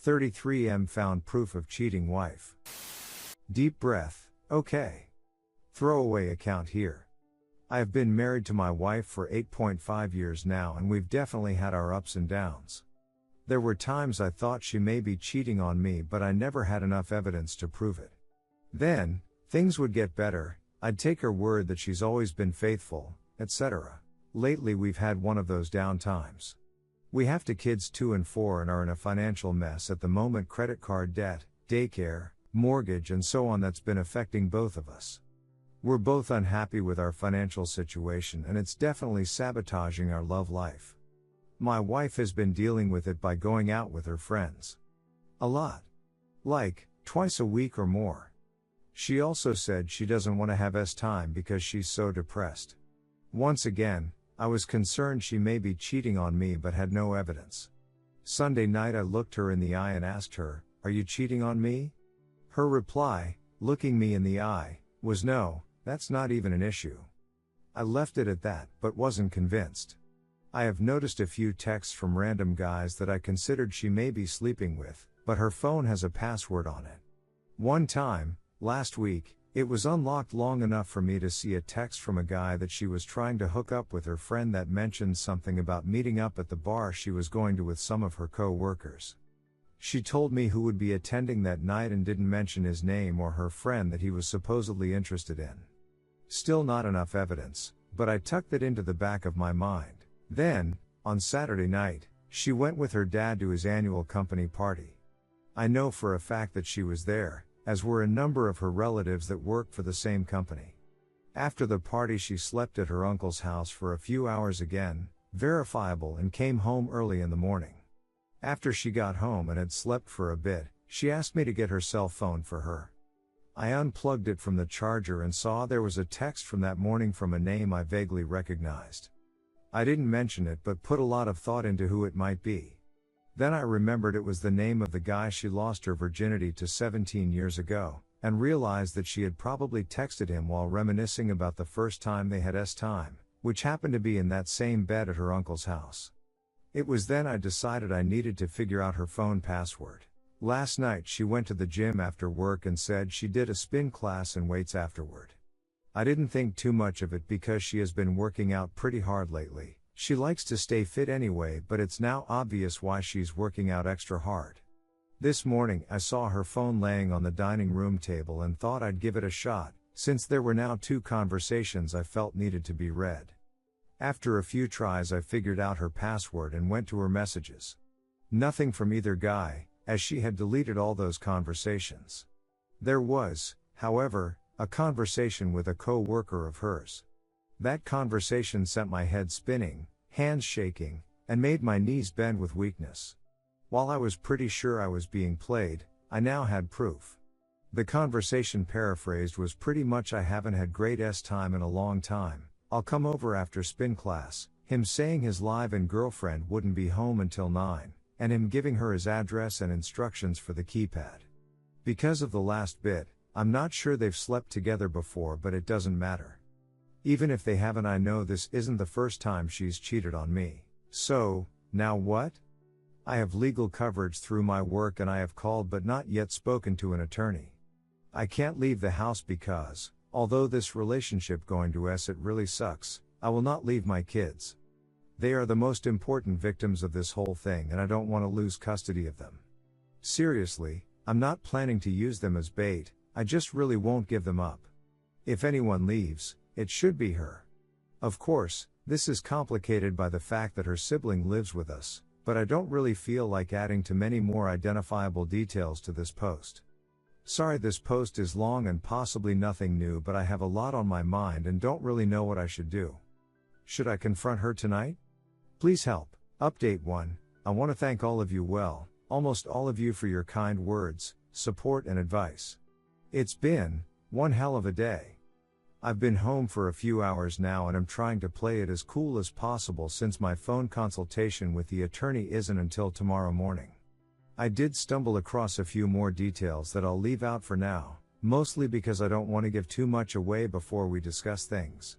33M found proof of cheating wife. Deep breath, okay. Throwaway account here. I have been married to my wife for 8.5 years now, and we've definitely had our ups and downs. There were times I thought she may be cheating on me, but I never had enough evidence to prove it. Then, things would get better, I'd take her word that she's always been faithful, etc. Lately we've had one of those down times. We have 2 kids 2 and 4 and are in a financial mess at the moment, credit card debt, daycare, mortgage and so on that's been affecting both of us. We're both unhappy with our financial situation and it's definitely sabotaging our love life. My wife has been dealing with it by going out with her friends. A lot. Like, twice a week or more. She also said she doesn't want to have time because she's so depressed. Once again, I was concerned she may be cheating on me but had no evidence. Sunday night I looked her in the eye and asked her, "Are you cheating on me?" Her reply, looking me in the eye, was no, that's not even an issue. I left it at that, but wasn't convinced. I have noticed a few texts from random guys that I considered she may be sleeping with, but her phone has a password on it. One time, last week, it was unlocked long enough for me to see a text from a guy that she was trying to hook up with her friend that mentioned something about meeting up at the bar she was going to with some of her co-workers. She told me who would be attending that night and didn't mention his name or her friend that he was supposedly interested in. Still not enough evidence, but I tucked it into the back of my mind. Then, on Saturday night, she went with her dad to his annual company party. I know for a fact that she was there, as were a number of her relatives that work for the same company. After the party she slept at her uncle's house for a few hours again, verifiable, and came home early in the morning. After she got home and had slept for a bit, she asked me to get her cell phone for her. I unplugged it from the charger and saw there was a text from that morning from a name I vaguely recognized. I didn't mention it but put a lot of thought into who it might be. Then I remembered it was the name of the guy she lost her virginity to 17 years ago, and realized that she had probably texted him while reminiscing about the first time they had time, which happened to be in that same bed at her uncle's house. It was then I decided I needed to figure out her phone password. Last night she went to the gym after work and said she did a spin class and weights afterward. I didn't think too much of it because she has been working out pretty hard lately. She likes to stay fit anyway, but it's now obvious why she's working out extra hard. This morning I saw her phone laying on the dining room table and thought I'd give it a shot, since there were now 2 conversations I felt needed to be read. After a few tries I figured out her password and went to her messages. Nothing from either guy, as she had deleted all those conversations. There was, however, a conversation with a co-worker of hers. That conversation sent my head spinning, hands shaking, and made my knees bend with weakness. While I was pretty sure I was being played, I now had proof. The conversation paraphrased was pretty much, "I haven't had great time in a long time, I'll come over after spin class," him saying his live-in girlfriend wouldn't be home until 9, and him giving her his address and instructions for the keypad. Because of the last bit, I'm not sure they've slept together before, but it doesn't matter. Even if they haven't, I know this isn't the first time she's cheated on me. So, now what? I have legal coverage through my work and I have called but not yet spoken to an attorney. I can't leave the house because, although this relationship going to it really sucks, I will not leave my kids. They are the most important victims of this whole thing and I don't want to lose custody of them. Seriously, I'm not planning to use them as bait, I just really won't give them up. If anyone leaves, it should be her. Of course, this is complicated by the fact that her sibling lives with us, but I don't really feel like adding too many more identifiable details to this post. Sorry this post is long and possibly nothing new, but I have a lot on my mind and don't really know what I should do. Should I confront her tonight? Please help. Update 1. I want to thank all of you, almost all of you, for your kind words, support and advice. It's been one hell of a day. I've been home for a few hours now and I'm trying to play it as cool as possible since my phone consultation with the attorney isn't until tomorrow morning. I did stumble across a few more details that I'll leave out for now, mostly because I don't want to give too much away before we discuss things.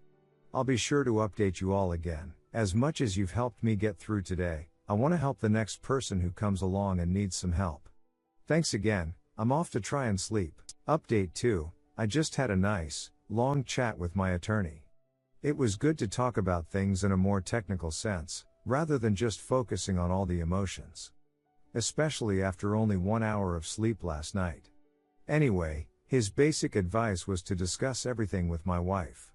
I'll be sure to update you all again. As much as you've helped me get through today, I want to help the next person who comes along and needs some help. Thanks again, I'm off to try and sleep. Update 2, I just had a nice, long chat with my attorney. It was good to talk about things in a more technical sense, rather than just focusing on all the emotions. Especially after only 1 hour of sleep last night. Anyway, his basic advice was to discuss everything with my wife.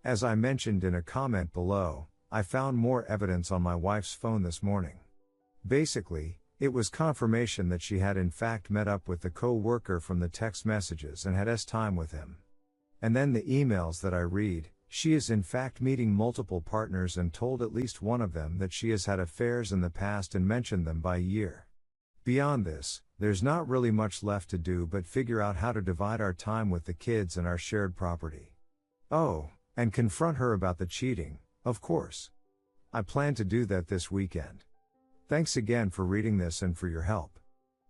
As I mentioned in a comment below, I found more evidence on my wife's phone this morning. Basically, it was confirmation that she had in fact met up with the co-worker from the text messages and had time with him. And then the emails that I read, she is in fact meeting multiple partners and told at least one of them that she has had affairs in the past and mentioned them by year. Beyond this, there's not really much left to do but figure out how to divide our time with the kids and our shared property. Oh, and confront her about the cheating, of course. I plan to do that this weekend. Thanks again for reading this and for your help.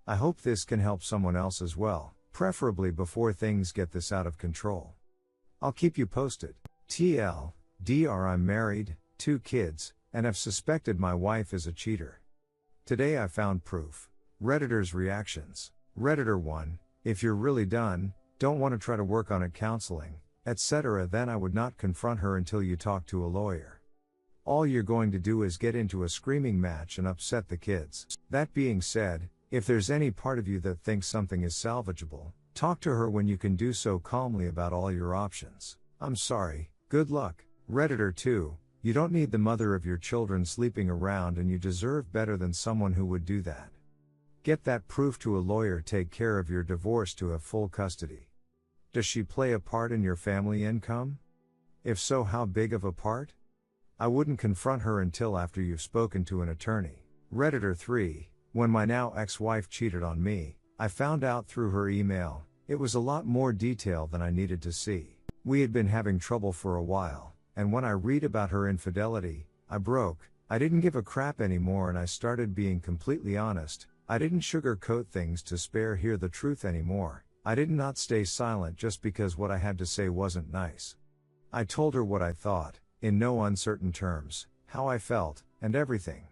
I hope this can help someone else as well, preferably before things get this out of control. I'll keep you posted. TLDR, I'm married, 2 kids, and have suspected my wife is a cheater. Today I found proof. Redditors' reactions. Redditor 1, if you're really done, don't want to try to work on it, counseling, etc., then I would not confront her until you talk to a lawyer. All you're going to do is get into a screaming match and upset the kids. That being said, if there's any part of you that thinks something is salvageable, talk to her when you can do so calmly about all your options. I'm sorry, good luck. Redditor 2, you don't need the mother of your children sleeping around and you deserve better than someone who would do that. Get that proof to a lawyer, take care of your divorce to have full custody. Does she play a part in your family income? If so, how big of a part? I wouldn't confront her until after you've spoken to an attorney. Redditor 3, when my now ex-wife cheated on me, I found out through her email, it was a lot more detail than I needed to see. We had been having trouble for a while, and when I read about her infidelity, I broke. I didn't give a crap anymore and I started being completely honest. I didn't sugarcoat things to hear the truth anymore. I did not stay silent just because what I had to say wasn't nice. I told her what I thought, in no uncertain terms, how I felt, and everything.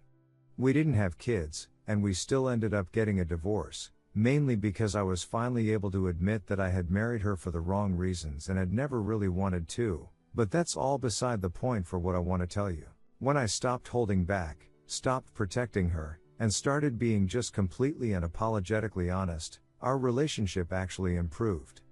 We didn't have kids, and we still ended up getting a divorce, mainly because I was finally able to admit that I had married her for the wrong reasons and had never really wanted to, but that's all beside the point for what I want to tell you. When I stopped holding back, stopped protecting her, and started being just completely and apologetically honest, our relationship actually improved.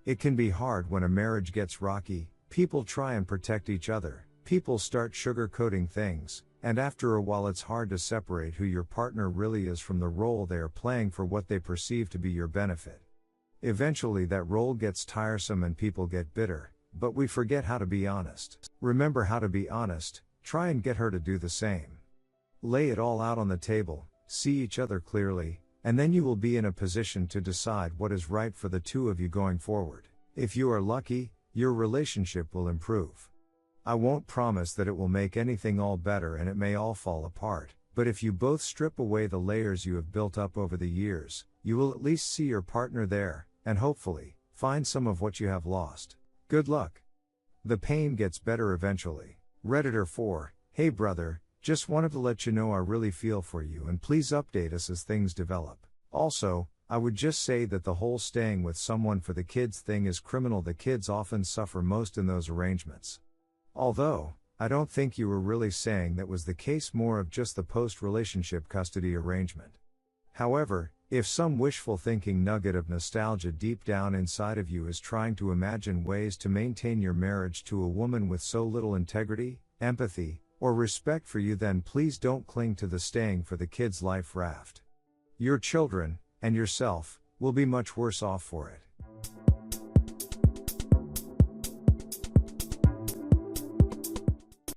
It can be hard when a marriage gets rocky, people try and protect each other, people start sugarcoating things, and after a while it's hard to separate who your partner really is from the role they are playing for what they perceive to be your benefit. Eventually that role gets tiresome and people get bitter, but we forget how to be honest. Remember how to be honest, try and get her to do the same. Lay it all out on the table, see each other clearly, and then you will be in a position to decide what is right for the two of you going forward. If you are lucky, your relationship will improve. I won't promise that it will make anything all better and it may all fall apart, but if you both strip away the layers you have built up over the years, you will at least see your partner there, and hopefully, find some of what you have lost. Good luck. The pain gets better eventually. Redditor 4, hey brother, just wanted to let you know I really feel for you and please update us as things develop. Also, I would just say that the whole staying with someone for the kids thing is criminal. The kids often suffer most in those arrangements. Although, I don't think you were really saying that was the case, more of just the post-relationship custody arrangement. However, if some wishful thinking nugget of nostalgia deep down inside of you is trying to imagine ways to maintain your marriage to a woman with so little integrity, empathy, or respect for you, then please don't cling to the staying for the kids' life raft. Your children, and yourself, will be much worse off for it.